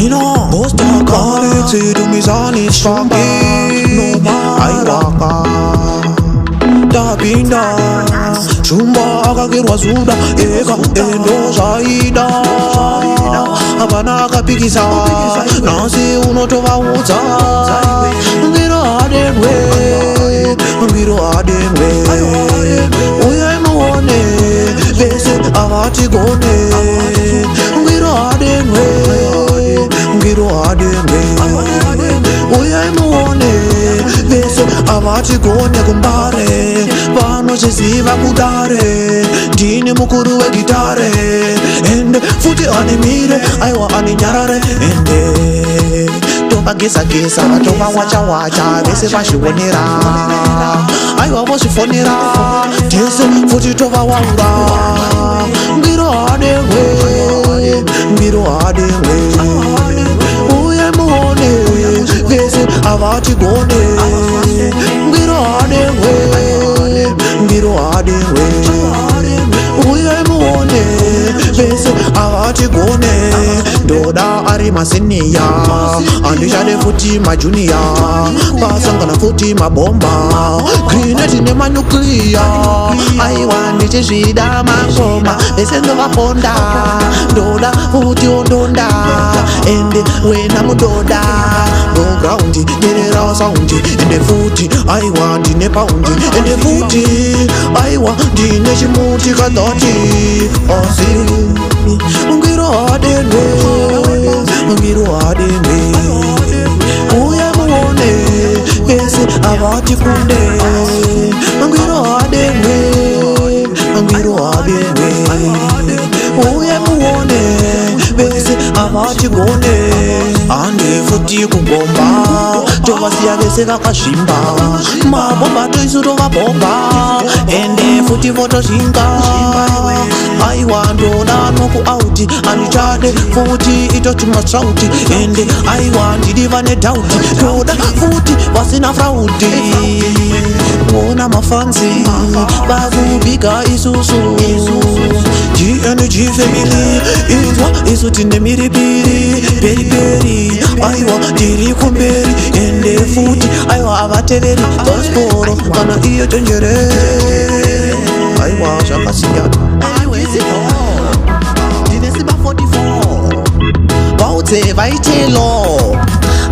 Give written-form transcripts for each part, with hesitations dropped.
Nino Bostaka Tumizani Shambi Aiwaka Dabinda Shumba akagirwa zuda eka endo zaida Abana kapikisa nasi unotovaudza Ngiro adenwe Uye muone vese avatigone Ngiro adenwe Uye muone vese avatigone kumbare Vanochiziva kudare ndini mukuru wegitare ende futi animire aiwa aninyarare ende topagesa topa wacha vese vazvionera aiwa vozvifonera tese futi tovawaura ngiro adenwe uye muone vese avatigone ngiro adenwe uye muone vese avatigone ndoda ari maseniya andishade futi majuniya pasangana futi mabomba grenade nemanukliya aiwa ndichizvida mangoma vese ndovaponda ndoda futi ondonda ende wena mudoda nograundi derera saundi ende futi aiwa ndine paundi ende futi aiwa ndine chimuti kadhoti osi ngiro adenwe uye muone vese avatikunde ngiro adenwe uye muone vese avatigone ande futi kugomba tovasiya vese vakazvimba mabomba toisu tovabomba ende futi votozvinga aiwa ndoda nokuauti andichade futi itotuma sauti ende aiwa ndidi vane dauti ndoda futi vasina fraudi mona mafanzi vakubiga isusu GNG family inzwa isu tine miripiri periperi aiwa tiri kumberi ende futi aiwa avateveri pasporo kana iyo tenjere aiwa zvakasiyana ndine simba 44 vaudze vaitelo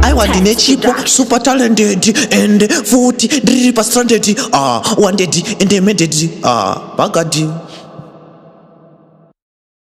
aiwa ndine chipo super talented ende futi ndiri pastranded wanted ende mended bagadi